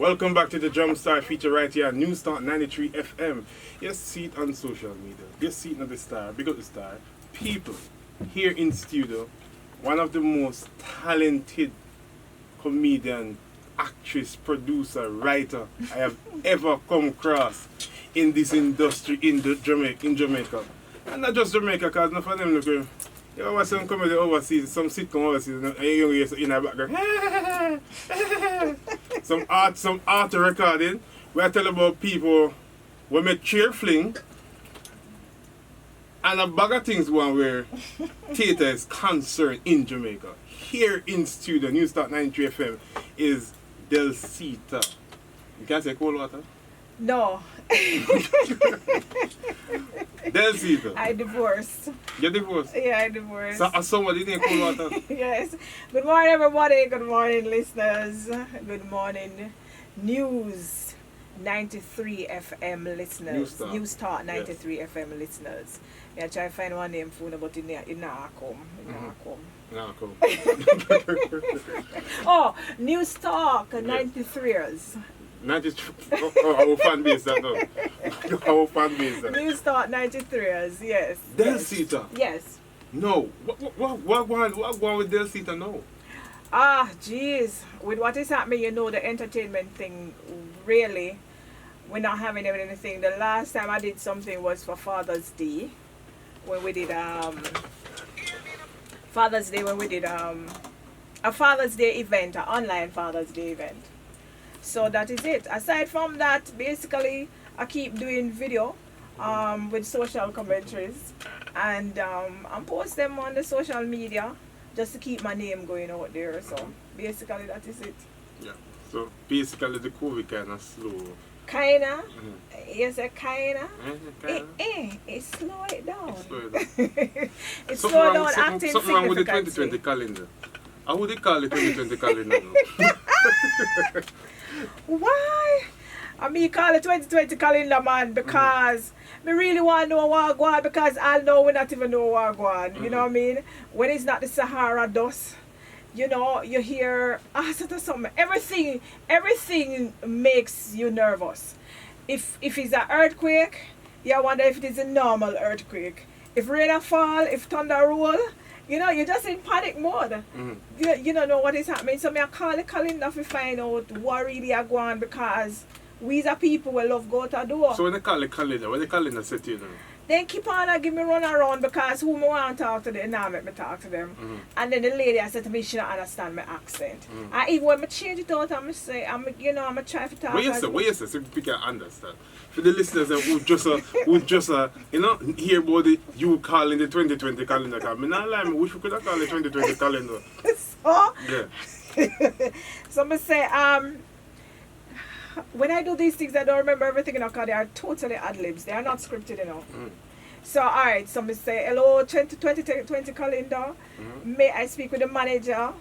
Welcome back to the JumpStart feature right here on NewsTalk 93FM. You see it on social media. You see it on the star, big up the star. People here in studio, one of the most talented comedian, actress, producer, writer I have ever come across in this industry in Jamaica. And not just Jamaica, because none of them look. You know, some comedy overseas, some sitcom overseas, and you hear in the background. some art recording where I tell about people who make chair fling and a bag of things one where theatre is concerned in Jamaica. Here in studio, NewsTalk 93FM is Delcita. You can't say cold water? No. Delcita. I divorced. You're divorced? Yeah, I divorced. So somebody didn't cold water? Yes. Good morning, everybody. Good morning, listeners. Good morning, News 93 FM listeners. NewsTalk 93 FM listeners. Yeah, try to find one name phone, but in not come. No, cool. Oh, NewsTalk 93ers. Our fan base that now. Our fan base that. NewsTalk 93ers, yes. Delcita? Yes. No. What going with Delcita now? Ah, jeez. With what is happening, you know, the entertainment thing, really, we're not having anything. The last time I did something was for Father's Day, when we did, a Father's Day event, an online Father's Day event. So that is it. Aside from that, basically, I keep doing video with social commentaries, and I post them on the social media just to keep my name going out there. So basically, that is it. Yeah. So basically, the COVID kind of slow. Kinda. Yes, kinda. It slow it down. It slow down acting something wrong with the 2020 calendar. How would they call the 2020 calendar now? Why? I mean, call it 2020 calendar, man, because me really want to know what go on, because I know we not even know what go on. You know what I mean? When it's not the Sahara dust, you know, you hear something. Everything makes you nervous. If it's an earthquake, you wonder if it is a normal earthquake. If rain fall, if thunder roll, you know, you're just in panic mode. You don't know what is happening. So I call the calendar to find out what really are going on, because we are people who love go to door. So when they call the calendar, what the calendar say to you now? They keep on give me run around, because who I want to talk to, they now make me talk to them. And then the lady I said to me, she don't understand my accent. And even when I change it out, I'm say, I'm try to talk. What you say, so people can understand. For the listeners who just you know, hear about it, you calling the 2020 calendar. Because I not lie, I wish we could have called the 2020 calendar. So, yeah. So I say, when I do these things, I don't remember everything, you know, because they are totally ad-libs. They are not scripted, you know. So, alright, so I say, hello, 2020 calendar. May I speak with the manager?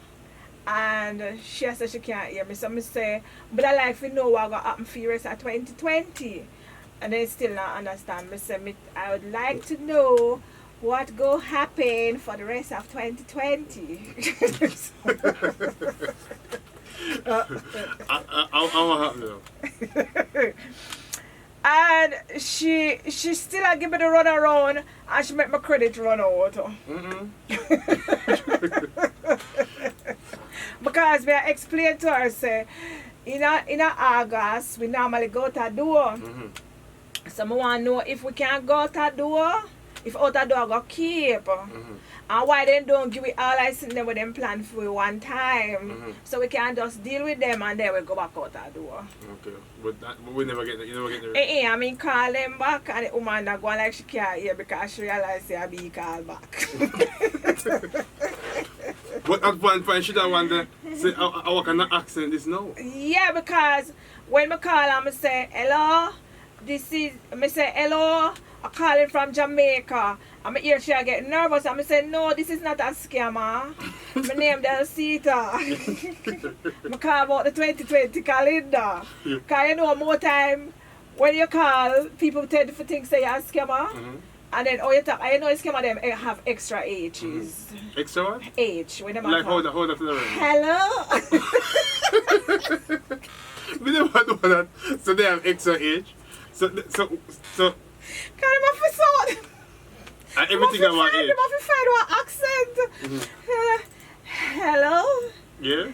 And she said she can't hear me. So I say, but I like to know what going to happen for the rest of 2020. And they still not understand. I say, I would like to know what go happen for the rest of 2020. I want to happen. And she still give me the run around, and she make my credit run out. Because we explain to her, say, in August we normally go to the door. So I want to know if we can go to the door, if out the door go keep. And why they don't give it all I seen them with them plan for one time. So we can just deal with them and then we go back out the door. Okay. But we never get the I mean, call them back, and the woman that go like she can't hear, because she realized they are being called back. But at one point she don't want to say, what kind of accent is now? Yeah, because when I call her, I say, hello, I say, hello, I'm calling from Jamaica. I'm here, she get nervous. I'm say, no, this is not a scammer. My name Delcita. I call about the 2020 calendar. Because you know, more time when you call, people tend to think say you're a scammer. And then you talk, I know some of them have extra H's. Extra what? H. When them like talk. hold up to the ring. Hello. We never know that. So they have extra age. So Can I have to sound? and everything about age. I have to find what accent. Hello? Yeah.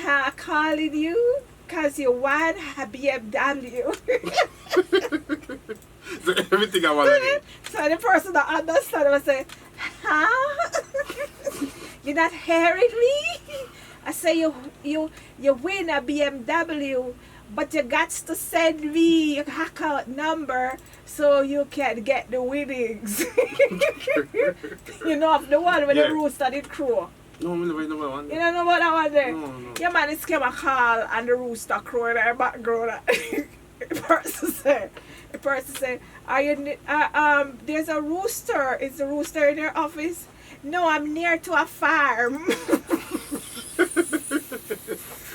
I'm calling you because you want a BMW. So everything about age. So the person that understands will say, huh? You're not hearing me? I say you win a BMW, but you got to send me your account number so you can get the winnings. You know of the one when the rooster did crow. No, I never know that one. You don't know about that one there? No. Your man is came a call and the rooster crow in the background. The person said, are you there's a rooster. Is the rooster in your office? No, I'm near to a farm.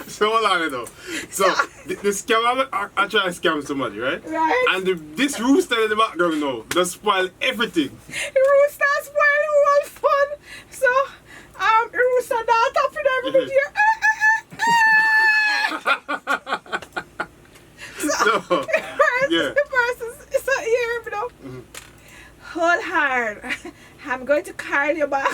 So hold on though. So the scammer I try to scam somebody, right? Right. And this rooster in the background now does spoil everything. The rooster spoil all fun. So the rooster not up in everything here. So The person so here, you know. Hold hard. I'm going to carry you back.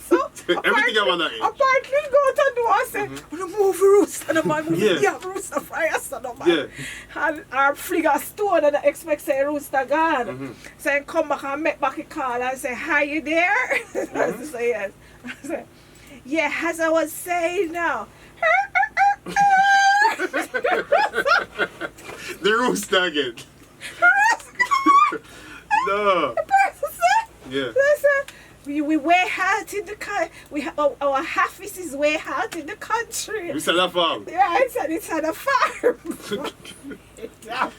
So everything about that age. Apparently go to the door and say, move the rooster, the man, Yeah. Rooster fire, son of man. Yeah. And our fling a stone and I expect say rooster gone. So I come back and make back a call and say, hi, you there? I say yes. I say, yeah, as I was saying now. The rooster again. No. The person said, Yeah. listen, we way out in the country. Our office is way out in the country. We said that farm. Yeah, it's at a farm. Yeah.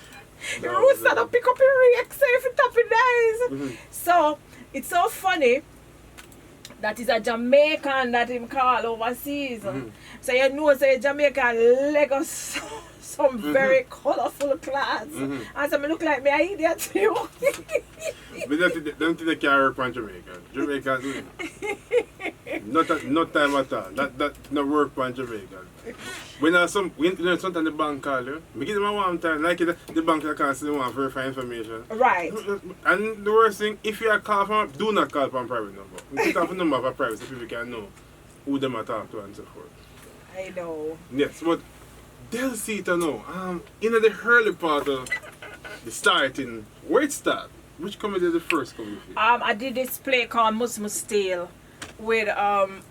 The rooster don't pick up your react say if it up in days. So it's so funny that is a Jamaican that him call overseas. So you know say Jamaican Lagos some very colourful clothes. And so me look like me an idiot too. But don't think they can work on Jamaica. Jamaica, not time at all. That no work on Jamaica. When sometimes the bank call you, me give them a one time, like the bank can't see one verify information. Right. And the worst thing, if you are call from, do not call from private number. Put off a number for private so people can know who them are talk to and so forth. I know. Yes, but Delcita now, in the early part of the starting, where it start? Which comedy did the first comedy? I did this play called Musmus Tale with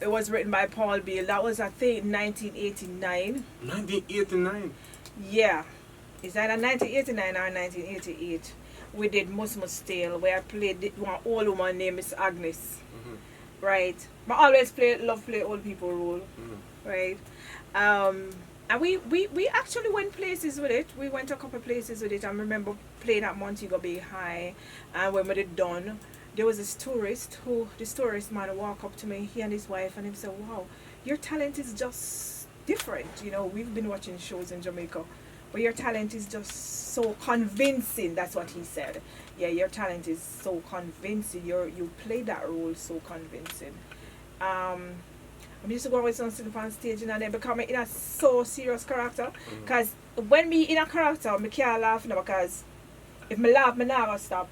it was written by Paul Beale. That was I think 1989. 1989. Yeah. It's either 1989 or 1988. We did Musmus Tale where I played one old woman named Miss Agnes. Right. But I always love play old people role. Right. And we actually went places with it. We went to a couple places with it. I remember playing at Montego Bay High, and when we did done, there was this tourist man walked up to me, he and his wife, and he said, wow, your talent is just different. You know, we've been watching shows in Jamaica, but your talent is just so convincing. That's what he said. Yeah, your talent is so convincing. You play that role so convincing. I used to go with something on stage and then become in a so serious character. Because when me in a character, I can't laugh now because if me laugh, me never stop.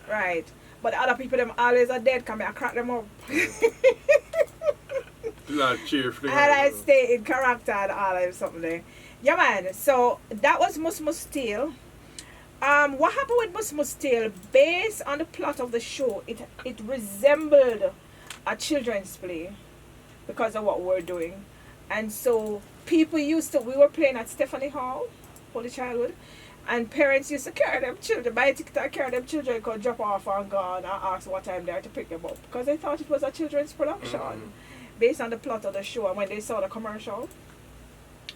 Right. But the other people, them always are dead because I crack them up. And I stay in character and all of something. Yeah, man. So that was Musmus Tale. What happened with Musmus Tale? Based on the plot of the show, it resembled a children's play. Because of what we're doing. And so people we were playing at Stephanie Hall, Holy Childhood, and parents used to carry them children, buy a ticket and carry them children, could drop off and go and ask what time they are to pick them up. Because they thought it was a children's production based on the plot of the show and when they saw the commercial.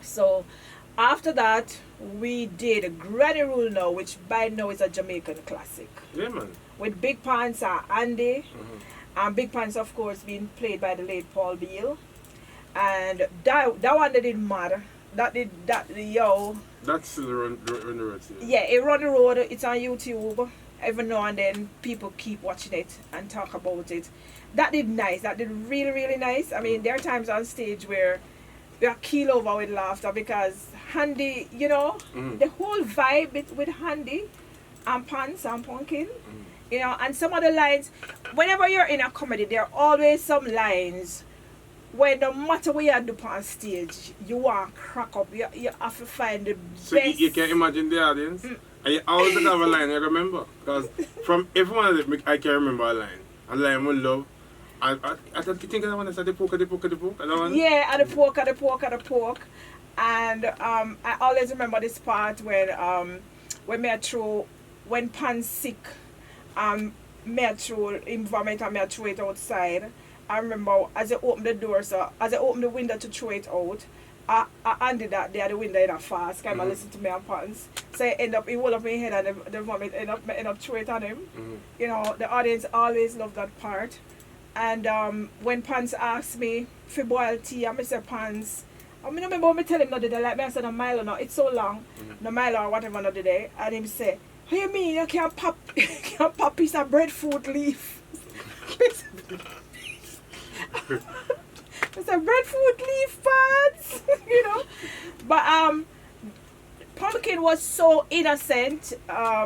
So after that, we did Granny Rule Now, which by now is a Jamaican classic. Yeah, man. With Big Pants and Andy. And Big Pants, of course, being played by the late Paul Beale. And that one that did mad. That's still run the road. Yeah, it run the road. It's on YouTube. Every now and then people keep watching it and talk about it. That did nice. That did really, really nice. I mean, there are times on stage where we are keel over with laughter because Handy, you know, the whole vibe with Handy and Pants and Pumpkin, you know, and some of the lines, whenever you're in a comedy, there are always some lines where no matter what you do on stage, you want to crack up, you have to find the best. So you can imagine the audience, and you always have a line I remember, because from every one of them, I can remember a line. A line we love. I think that one is the poke. Yeah, and the poke. And I always remember this part when Pan's sick, me throw him vomit and me throw it outside. I remember as I opened the door, so as I opened the window to throw it out, I ended that there the window in a fast, kind of listen to me and Pants. So he hold up my head and the vomit end up throw it on him. You know, the audience always love that part. And when Pants asked me for boil tea, I say Pants, I remember me tell him not today, like me I said no Milo no, it's so long, no Milo or whatever not today, and him say, what you mean you can't pop piece of breadfruit leaf? It's a breadfruit leaf, Pants, you know. But Pumpkin was so innocent,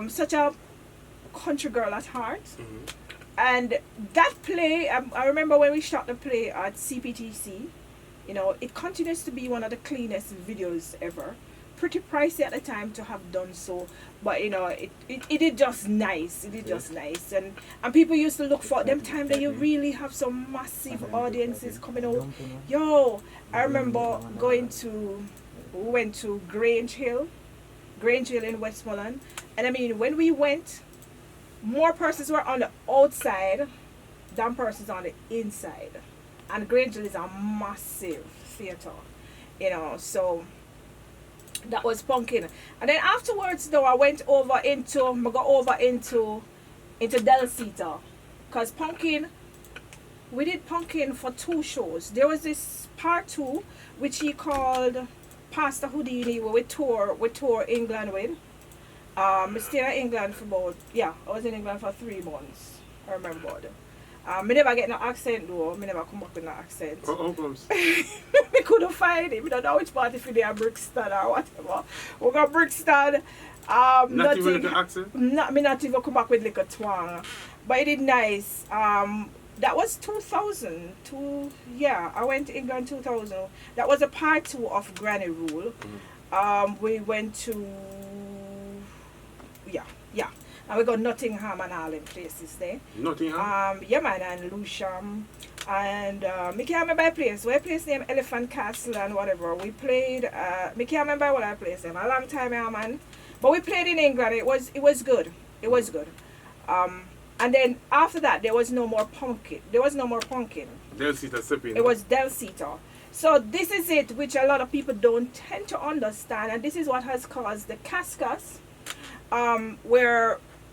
such a country girl at heart. And that play, I remember when we shot the play at CPTC, you know, it continues to be one of the cleanest videos ever. Pretty pricey at the time to have done so, but you know, it did just nice. It did just nice, and people used to look for them time that you really have some massive audiences coming out. Yo, I remember we went to Grange Hill in Westmoreland, and I mean when we went, more persons were on the outside than persons on the inside, and Grange Hill is a massive theater, you know, so. That was Pumpkin. And then afterwards though I got over into Delcita. Because we did Pumpkin for 2 shows. There was this part 2 which he called Pastor Houdini we tour England with. I stayed in England I was in England for 3 months. I remember. I never get no accent though. I never come up with no accent. How comes? We couldn't find it. We don't know which part if they are Brixton or whatever. We got Brixton. Not even with the accent? Not even come back with like a twang. But it did nice. That was 2000. I went to England 2000. That was a part 2 of Granny Rule. We went to and we got Nottingham and all them places there. Nottingham? Yeah man, and Lewisham. And I can't remember a place. We place named Elephant Castle and whatever. We played I can't remember what I placed them. A long time yeah man. But we played in England. It was good. It was good. And then after that there was no more Pumpkin. Delcita sipping. It was Delcita. So this is it which a lot of people don't tend to understand, and this is what has caused the Cascas.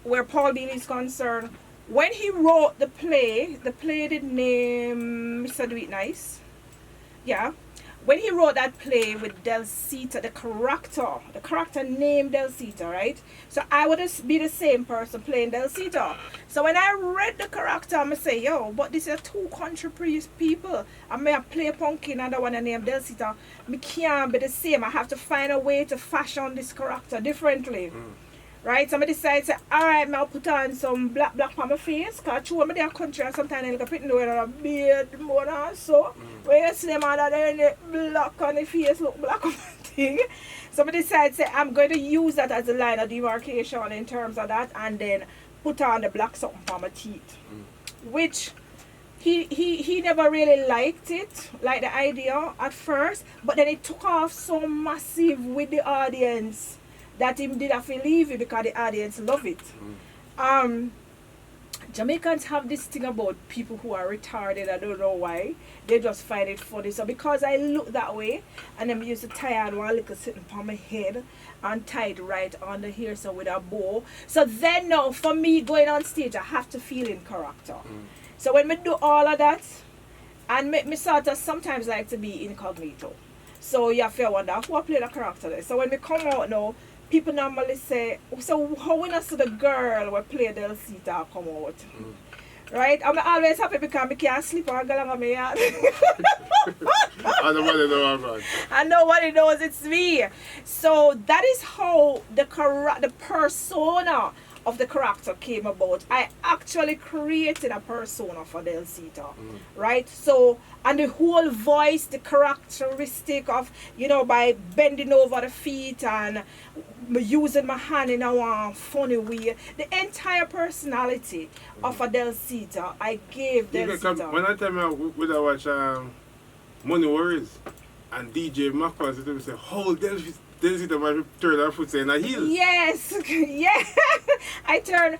Where Paul Beale is concerned, when he wrote the play did name Mr. Do It Nice. Yeah. When he wrote that play with Delcita, the character named Delcita, right? So I would be the same person playing Delcita. So when I read the character, I'm say, yo, but this is 2 country people. I may play Pumpkin and the one named Delcita. I can't be the same. I have to find a way to fashion this character differently. Right, somebody decides, alright, I'll put on some black on my face, because true, I'm in a country and sometimes I look pretty wear a beard more than so. When you see them on the black on the face, look black on the thing. Somebody decides, I'm going to use that as a line of demarcation in terms of that, and then put on the black something for my teeth. Which he never really liked it, like the idea at first, but then it took off so massive with the audience that him did have to leave it because the audience love it. Jamaicans have this thing about people who are retarded. I don't know why. They just find it funny. So because I look that way, and I'm used to tie on one little sitting on my head and tied right on the hair so with a bow. So then now for me going on stage, I have to feel in character. So when we do all of that, and me sort of sometimes like to be incognito. So you have to wonder who play the character there. So when we come out now, people normally say, so how we not see the girl who play Delcita come out? Right? I'm always happy because I can't sleep or go along on my yard. And nobody know about it. And nobody knows it's me. So that is how the persona of the character came about. I actually created a persona for Delcita, right? So, and the whole voice, the characteristic of, you know, by bending over the feet and using my hand in a funny way, the entire personality of a Delcita, I gave Delcita. When I tell me when I watch Money Worries and DJ Macron, they say, how Delcita might turn her foot in a heel. Yes, yeah. I turn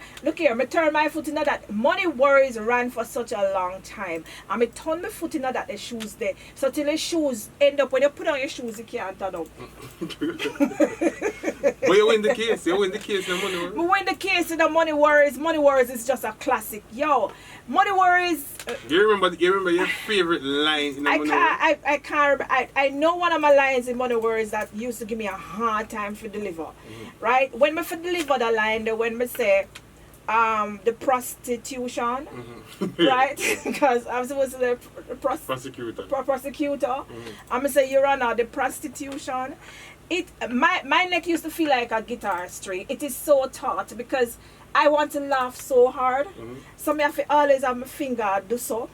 my foot in that. Money Worries ran for such a long time. And I turn my foot in that the shoes there. So till the shoes end up, when you put on your shoes, you can't turn up. But you win the case. You win the case in Money Worries. We win the case in the Money Worries. Money Worries is just a classic. Yo, Money Worries. You remember your favorite line in the Money Worries? I can't. I know one of my lines in Money Worries that used to give me a hard time to deliver. Right? When I deliver the line, when I say the prostitution, right? Because I'm supposed to say prosecutor. I'm gonna say, Your Honor, the prostitution. My neck used to feel like a guitar string. It is so taut because I want to laugh so hard. So I have to always have my finger do so.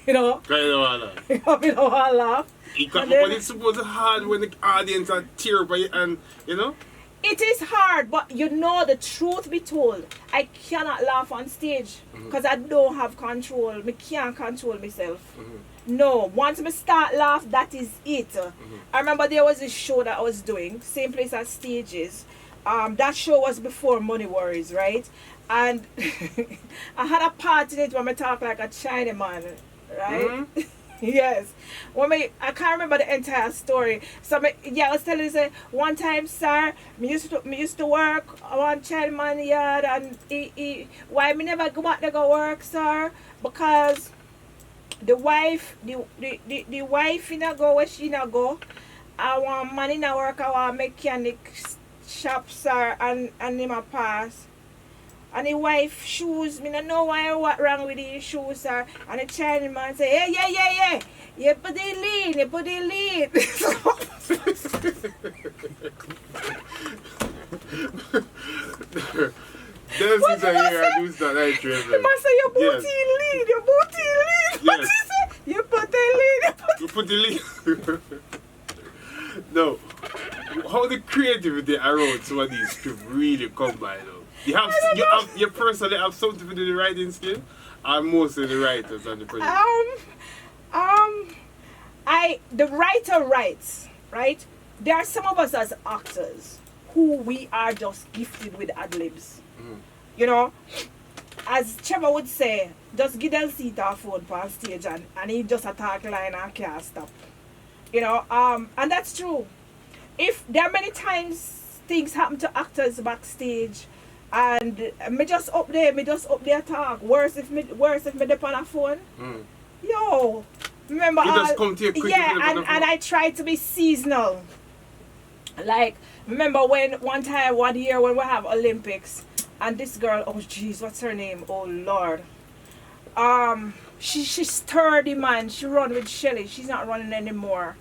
You know? I don't want to laugh. I don't want to laugh. But it's supposed to be hard when the audience are tear by it and, you know? It is hard, but you know, the truth be told, I cannot laugh on stage because I don't have control. I can't control myself. No, once I start laugh, that is it. I remember there was a show that I was doing, same place as Stages. That show was before Money Worries, right? And I had a part in it when I talk like a Chinaman, right? Yes. I can't remember the entire story. So I was telling you, say, one time, sir, me used to work on Chinaman yard, and why me never go back to go work, sir? Because the wife in a go where she not go. I want man in a work, I want mechanic shop, sir, and him a pass. And the wife shoes, me don't know what wrong with the shoes, sir. And the Chinese man say, yeah. You put the lead. Delcita here at NewsTalk 93FM. You must say your booty lead. Yes. What is it? You put the lead. You put the lead. No. How the creativity around some of these scripts really come by though? You personally have something to do with the writing skill, or mostly the writers and the producers? The writer writes, right? There are some of us as actors who we are just gifted with ad-libs. You know, as Trevor would say, just give Delcita a phone on stage and he just attack line and can't stop. You know, and that's true. If there are many times things happen to actors backstage, and me just up there talk. Worse if me dip on a phone. Yo, remember you just come to your quick and I try to be seasonal. Like, remember one year when we have Olympics, and this girl, oh jeez, what's her name? Oh Lord. She's sturdy, man. She run with Shelly. She's not running anymore.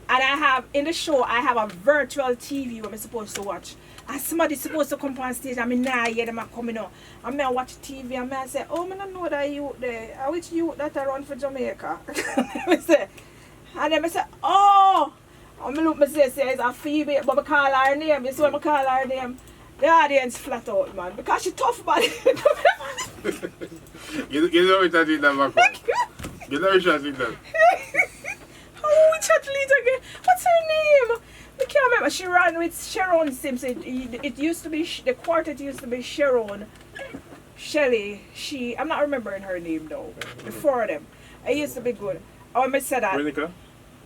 And in the show I have a virtual TV where I'm supposed to watch. And somebody's supposed to come on stage, and I hear them coming out. And I watch TV and I say, oh, I don't know that youth there. I wish you that I run for Jamaica. And then I say, oh. And I look, I say, it's a female, but I call her name. You see when I call her name? The audience flat out, man. Because she tough, man. You know what I did that, Macron? You know what I did that? Oh, which athlete again? What's her name? I can't remember. She ran with Sharon Simpson. It used to be, the quartet used to be Sharon, Shelly, I'm not remembering her name though. The four of them. It used to be good. Oh, I said that. Veronica?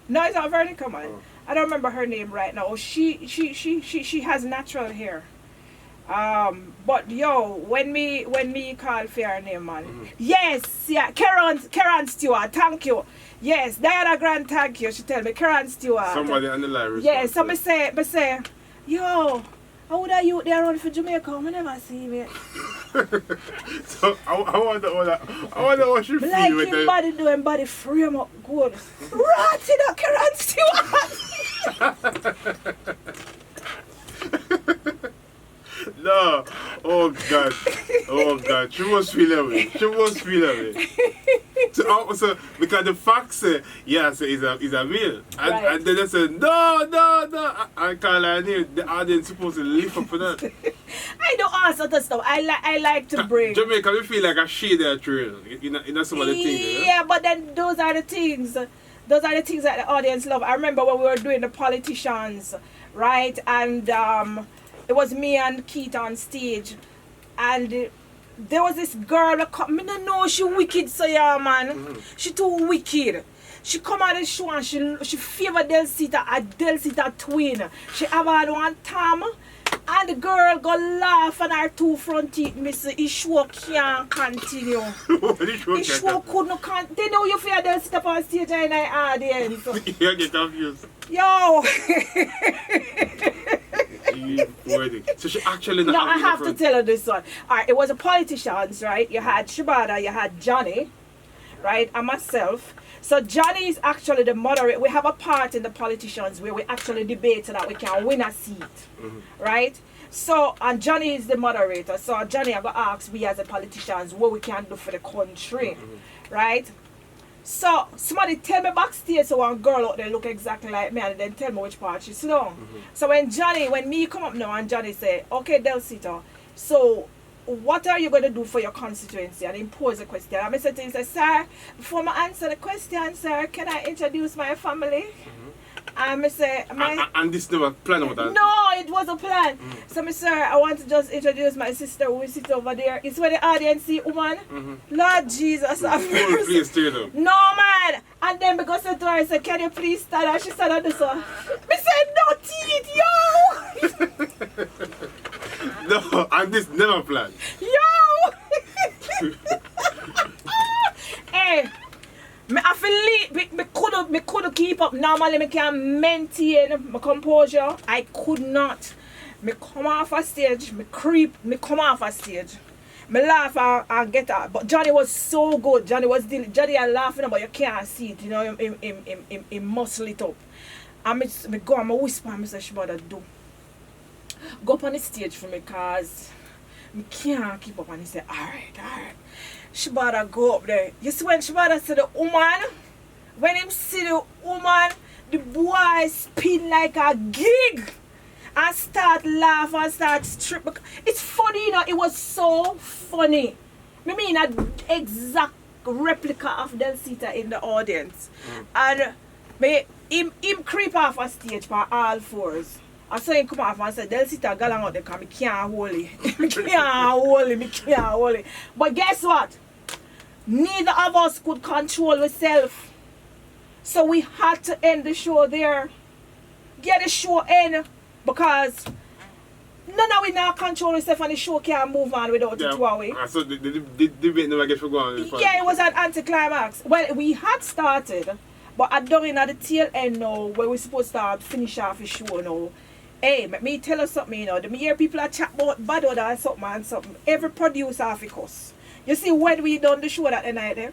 No, it's not Veronica, man. Oh. I don't remember her name right now. She has natural hair. But yo, when me call for her name, man. Yes, yeah, Karen Stewart, thank you. Yes, Diana Grant, thank you. She tell me, Karen Stewart. Somebody on the line. Yes, so me say, yo, how would you there run for Jamaica? I never see me. So I wonder what she feel Like with him the... body doing body frame up good. Rotted up Karen Stewart. No. Oh God. She must feel away. So because the facts say yes, it's a male. And then they say no. I call her name. The audience supposed to lift up for that. I do all sorts of stuff. I like to bring. Jamaica, we feel like a shade there trail. You know some of the things. Yeah, but then those are the things that the audience love. I remember when we were doing the politicians, right? And it was me and Keith on stage, and there was this girl that come. I don't know, she wicked, so yeah, man. Mm-hmm. She too wicked. She come on the show and she favor Delcita, a Delcita twin. She have had one Tom, and the girl go laugh on her two front teeth. Me say, the show can't continue. The show couldn't continue. They know you fear Delcita on stage and in the audience. You get confused. Yo. So she actually not. No, I have to tell her this one. Alright, it was a politicians, right? You had Shibata, you had Johnny, right, and myself. So Johnny is actually the moderator. We have a part in the politicians where we actually debate so that we can win a seat, right? So, and Johnny is the moderator. So Johnny, I'm gonna ask we as the politicians what we can do for the country, right? So somebody tell me backstage, so one girl out there look exactly like me, and then tell me which part she's long. So when me come up now and Johnny say, okay, Delcita, so what are you going to do for your constituency? And he pose a question. And I said to him, sir, before I answer the question, sir, can I introduce my family? And I say, and this never plan about that? No, it was a plan. So, sir, I want to just introduce my sister who sits over there. It's where the audience see woman. Lord Jesus. Please stand up. No, man. And then because I told her, I said, can you please stand? And she said, on this one. Me said, no teeth, yo. No, and this never planned. Yo. Hey. Me couldn't keep up. Normally, me can maintain my composure. I could not. Me come off a stage, me come off a stage. Me laugh and get out. But Johnny was so good. Johnny and laughing, but you can't see it. You know, he muscle it up. And me go and me whisper and me say, Shibada, do. Go up on the stage for me, cause me can't keep up. And he said, alright. Shibada go up there. You see when Shibada see the woman, when him see the woman, the boy spin like a gig and start laugh and start strip. It's funny, you know, it was so funny. I mean, an exact replica of Delcita in the audience. And him creep off a stage for all fours. I saw him come off and said, Delcita galang out there because I can't hold it. Me can't hold it. But guess what? Neither of us could control ourselves. So we had to end the show there. Get the show in because none of we now control ourselves and the show can't move on without it two away. So the debate never get forgotten. Yeah, it was an anticlimax. Well, we had started, but at during at the tail end now, where we're supposed to finish off the show now. Hey, let me tell you something, you know. Me hear people are chat about bad order and something. Every producer have a cuss. You see, when we done the show that night there,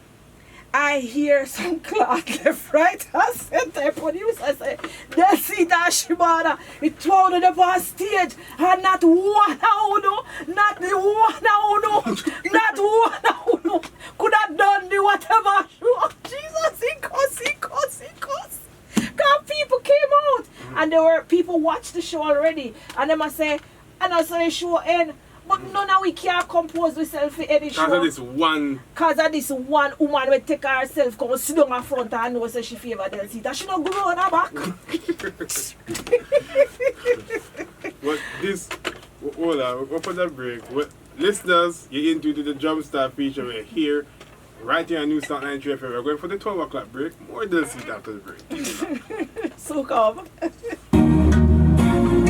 I hear some clock left, right, and center producer say, Delcita Shibada, it thrown it up on stage, and not one could have done the whatever show. Jesus, he cuss. Because people came out, and there were people watched the show already, and they must say, and also the show end. But none of we can't compose ourselves for any show. Because of this one woman will take herself, come sit down in front and know say she favor Delcita. She don't grow on her back. But this, hold on, we'll put that break. Listeners, you're into the JumpStart feature right here, right here on NewsTalk 93FM. We're going for the 12 o'clock break. More Delcita after the break. So come.